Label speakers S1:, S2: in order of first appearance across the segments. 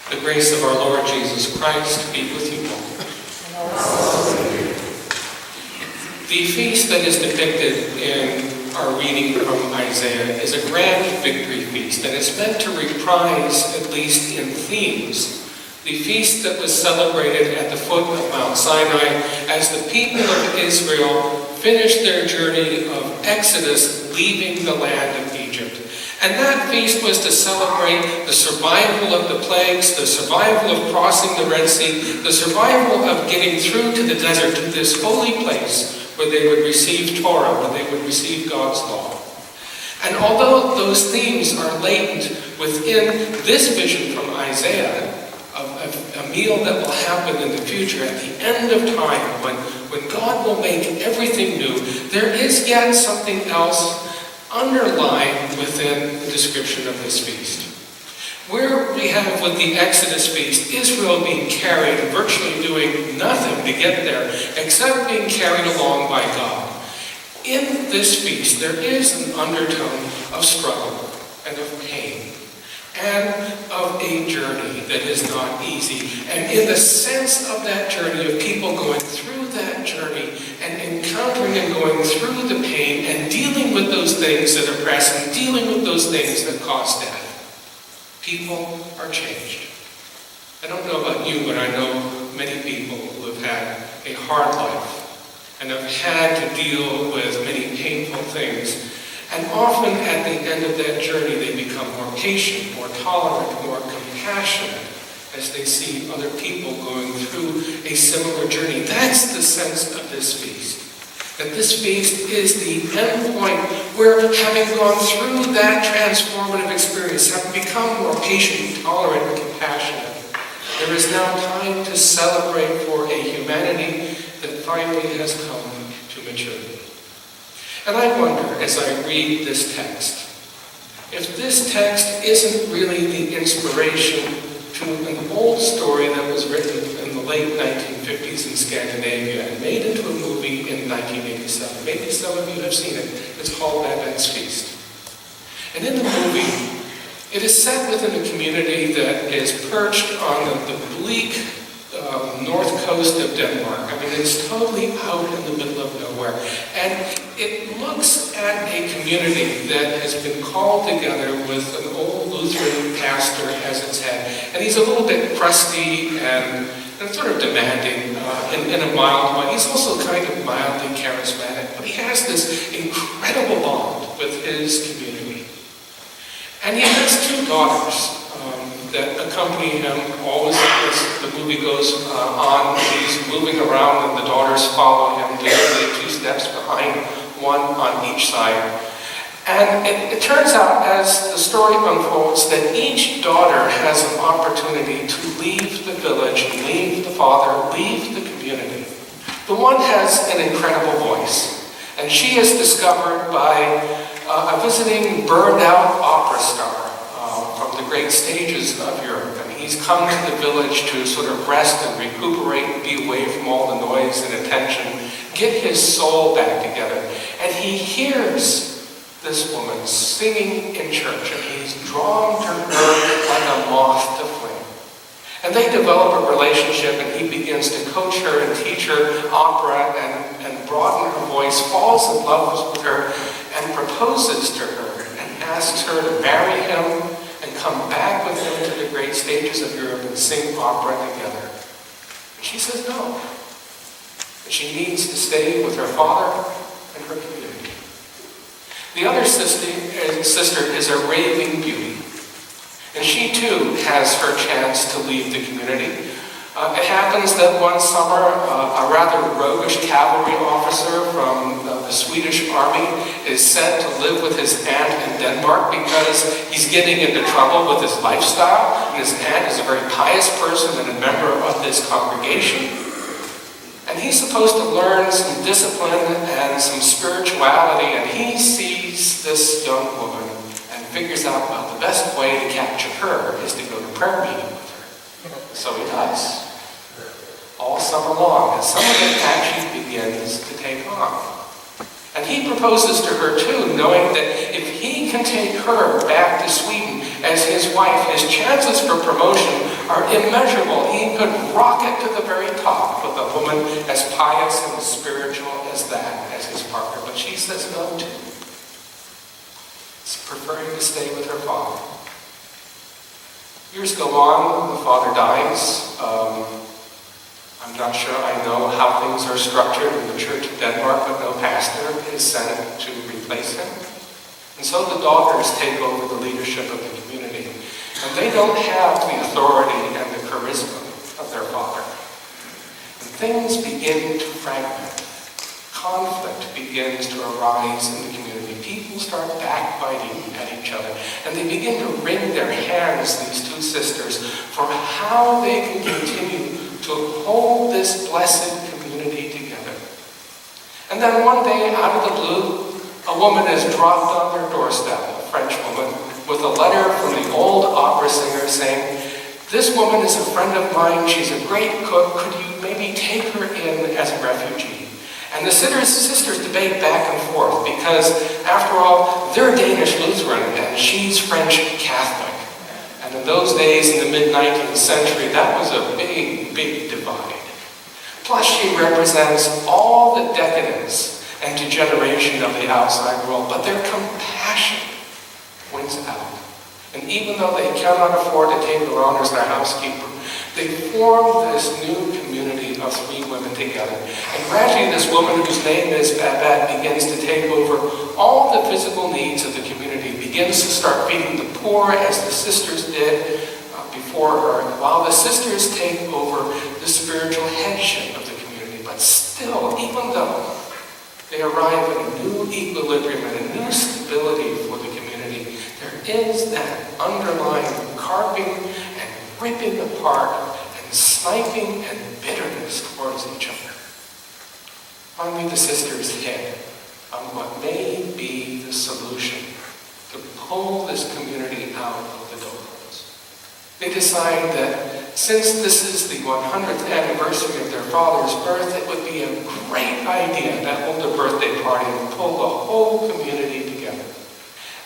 S1: The grace of our Lord Jesus Christ be with you all. The feast that is depicted in our reading from Isaiah is a grand victory feast, and it's meant to reprise, at least in themes, the feast that was celebrated at the foot of Mount Sinai as the people of Israel finished their journey of Exodus, leaving the land of Egypt. And that feast was to celebrate the survival of the plagues, the survival of crossing the Red Sea, the survival of getting through to the desert, to this holy place where they would receive Torah, where they would receive God's law. And although those themes are latent within this vision from Isaiah, of a meal that will happen in the future at the end of time, when God will make everything new, there is yet something else underlying within the description of this feast. Where we have with the Exodus feast, Israel being carried, virtually doing nothing to get there, except being carried along by God. In this feast, there is an undertone of struggle and of pain, and of a journey that is not easy. And in the sense of that journey, of people going through that journey and encountering and going through the pain and dealing with those things that oppress and dealing with those things that cause death, people are changed. I don't know about you, but I know many people who have had a hard life and have had to deal with many painful things. And often at the end of that journey, they become more patient, more tolerant, more compassionate as they see other people going through a similar journey. That's the sense of this feast. That this feast is the end point where, having gone through that transformative experience, having become more patient, tolerant, and compassionate, there is now time to celebrate for a humanity that finally has come to maturity. And I wonder, as I read this text, if this text isn't really the inspiration to an old story that was written in the late 1950s in Scandinavia and made into a movie in 1987. Maybe some of you have seen it. It's called Babette's Feast. And in the movie, it is set within a community that is perched on the bleak north coast of Denmark. I mean, it's totally out in the middle of nowhere. And it looks at a community that has been called together with an old Lutheran pastor as its head. And he's a little bit crusty and sort of demanding in a mild way. He's also kind of mildly charismatic. But he has this incredible bond with his community. And he has two daughters that accompany him always as the movie goes on. He's moving around and the daughters follow him, typically 2 steps behind, one on each side. And it turns out, as the story unfolds, that each daughter has an opportunity to leave the village, leave the father, leave the community. The one has an incredible voice, and she is discovered by a visiting burned-out opera star from the great stages of Europe. And he's come to the village to sort of rest and recuperate and be away from all the noise and attention, get his soul back together. And he hears this woman singing in church, and he's drawn to her like a moth to flame. And they develop a relationship, and he begins to coach her and teach her opera and broaden her voice, falls in love with her, and proposes to her and asks her to marry him and come back with him to the great stages of Europe and sing opera together. And she says no. That she needs to stay with her father and her community. The other sister is a raving beauty. And she too has her chance to leave the community. It happens that one summer, a rather roguish cavalry officer from the Swedish army is sent to live with his aunt in Denmark because he's getting into trouble with his lifestyle. And his aunt is a very pious person and a member of this congregation. And he's supposed to learn some discipline and some spirituality, and he sees this young woman and figures out, well, the best way to capture her is to go to prayer meeting with her. So he does. All summer long, and some of it actually begins to take on. And he proposes to her too, knowing that if he can take her back to Sweden as his wife, his chances for promotion are immeasurable. He could rocket to the very top with a woman as pious and as spiritual as that, as his partner. But she says no to. She's preferring to stay with her father. Years go on, the father dies. I'm not sure I know how things are structured in the Church of Denmark, but no pastor is sent to replace him. And so the daughters take over the leadership of the community. And they don't have the authority and the charisma of their father. And things begin to fragment. Conflict begins to arise in the community. People start backbiting at each other. And they begin to wring their hands, these two sisters, for how they can continue to hold this blessed community together. And then one day, out of the blue, a woman is dropped on their doorstep, a French woman, with a letter from the old opera singer saying, "This woman is a friend of mine, she's a great cook, could you maybe take her in as a refugee?" And the sisters debate back and forth because, after all, they're Danish Lutheran and she's French Catholic. And in those days, in the mid-19th century, that was a big, big divide. Plus, she represents all the decadence and degeneration of the outside world, but their compassion wins out. And even though they cannot afford to take her on as their housekeeper, they form this new community of three women together. And gradually this woman, whose name is Babette, begins to take over all the physical needs of the community, begins to start feeding the poor as the sisters did before her, while the sisters take over the spiritual headship of the community. But still, even though they arrive at a new equilibrium and a new stability for the community, there is that underlying carping and ripping apart and sniping and bitterness towards each other. Finally, the sisters hit on what may be the solution to pull this community out of the doldrums. They decide that since this is the 100th anniversary of their father's birth, it would be a great idea to hold a birthday party and pull the whole community together.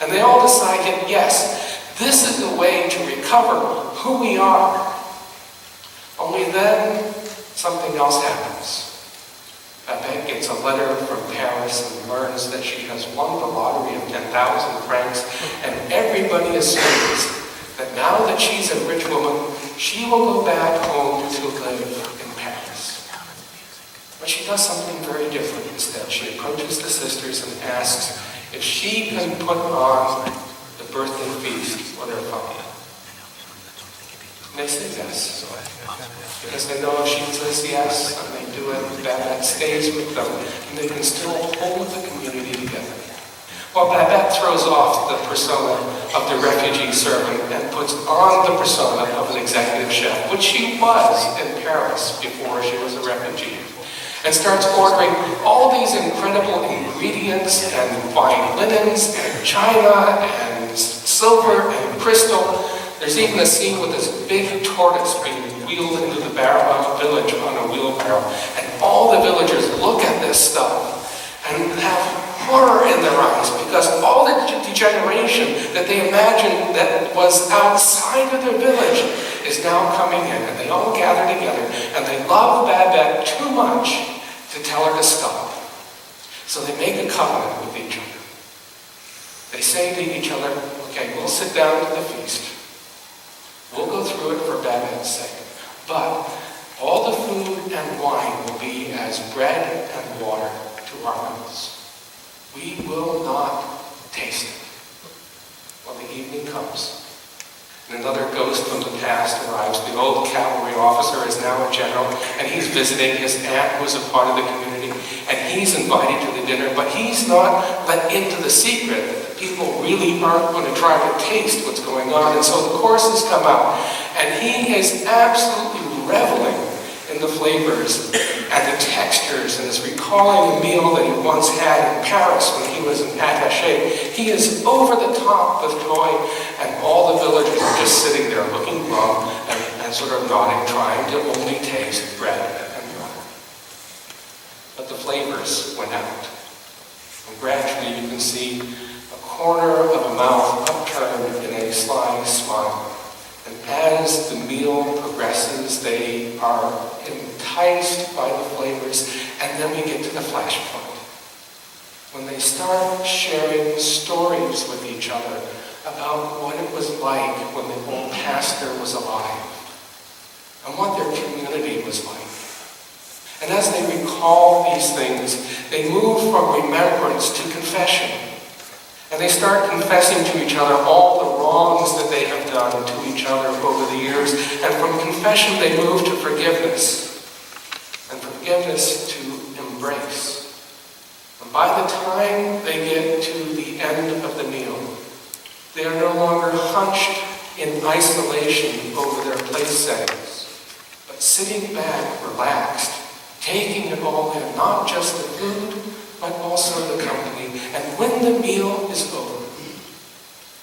S1: And they all decided, yes, this is the way to recover who we are. Only then, something else happens. Babette gets a letter from Paris and learns that she has won the lottery of 10,000 francs, and everybody assumes that now that she's a rich woman, she will go back home to live in Paris. But she does something very different instead. She approaches the sisters and asks if she can put on the birthday feast for their father. And they say yes. Because they know if she says yes, and they do it, Babette stays with them, and they can still hold the community together. Well, Babette throws off the persona of the refugee servant and puts on the persona of an executive chef, which she was in Paris before she was a refugee, and starts ordering all these incredible ingredients and fine linens and china and silver and crystal. There's even a scene with this big tortoise being wheeled into the Barabas village on a wheelbarrow, and all the villagers look at this stuff and have horror in their eyes, because all the degeneration that they imagined that was outside of their village is now coming in, and they all gather together, and they love Babette too much to tell her to stop. So they make a covenant with each other. They say to each other, okay, we'll sit down to the feast. We'll go through it for Babette's sake. But all the food and wine will be as bread and water to our mouths. We will not taste it. Well, the evening comes, and another ghost from the past arrives. The old cavalry officer is now a general, and he's visiting his aunt, who is a part of the community, and he's invited to the dinner, but he's not let into the secret that the people really aren't going to try to taste what's going on. And so the courses come out, and he is absolutely reveling in the flavors and the textures, and is recalling a meal that he once had in Paris when he was an attaché. He is over the top with joy, and all the villagers are just sitting there looking glum and sort of nodding, trying to only taste bread and water. But the flavors went out, and gradually you can see a corner of a mouth upturned in a sly smile. And as the meal progresses, they are enticed by the flavors, and then we get to the flashpoint. When they start sharing stories with each other about what it was like when the old pastor was alive, and what their community was like. And as they recall these things, they move from remembrance to confession. And they start confessing to each other all the wrongs that they have done to each other over the years. And from confession, they move to forgiveness. And forgiveness to embrace. And by the time they get to the end of the meal, they are no longer hunched in isolation over their place settings, but sitting back, relaxed, taking it all in, not just the food, but also the company. And when the meal is over,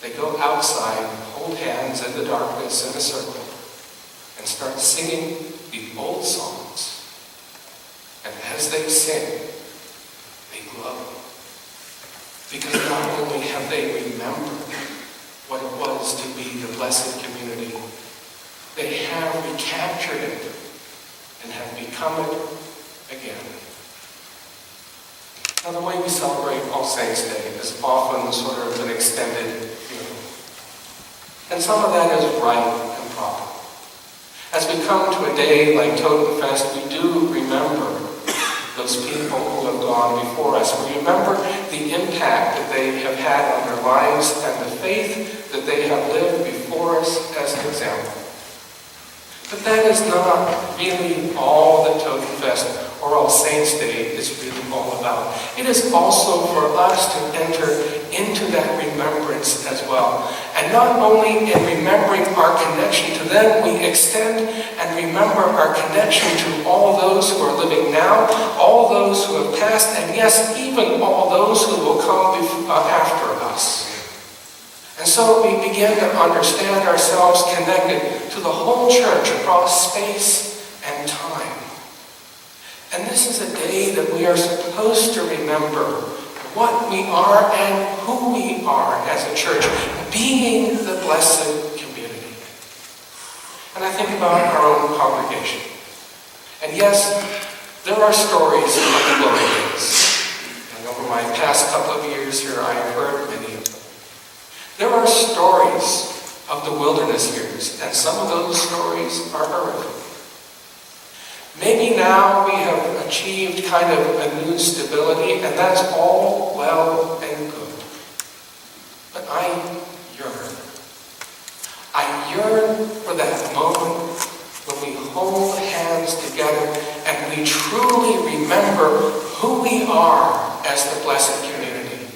S1: they go outside, hold hands in the darkness in a circle, and start singing the old songs. And as they sing, they glow. Because not only have they remembered what it was to be the blessed community, they have recaptured it and have become it again. Now, the way we celebrate All Saints' Day is often sort of an extended funeral. And some of that is right and proper. As we come to a day like Totenfest, we do remember those people who have gone before us. We remember the impact that they have had on their lives and the faith that they have lived before us as an example. But that is not really all that Totenfest or All Saints' Day is really all about. It is also for us to enter into that remembrance as well. And not only in remembering our connection to them, we extend and remember our connection to all those who are living now, all those who have passed, and yes, even all those who will come after us. And so we begin to understand ourselves connected to the whole church across space and time. And this is a day that we are supposed to remember what we are and who we are as a church, being the blessed community. And I think about our own congregation. And yes, there are stories of the glory days. And over my past couple of years here, I have heard many of them. There are stories of the wilderness years, and some of those stories are horrific. Maybe now we have achieved kind of a new stability, and that's all well and good. But I yearn. I yearn for that moment when we hold hands together and we truly remember who we are as the blessed community.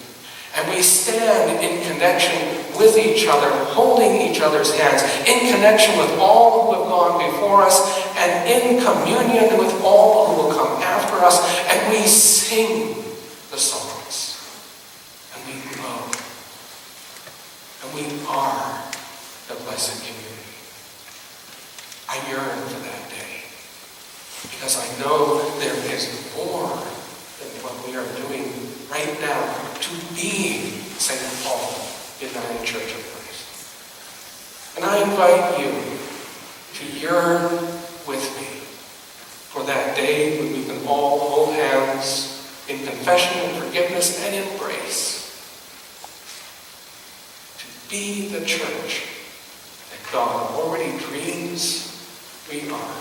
S1: And we stand in connection with each other, holding each other's hands, in connection with all who have gone before us, and in communion with all who will come after us, and we sing the songs, and we glow, and we are the blessed community. I yearn for that day, because I know there is more than what we are doing right now to be St. Paul United Church of Christ. And I invite you to yearn with me for that day when we can all hold hands in confession and forgiveness and embrace to be the church that God already dreams we are.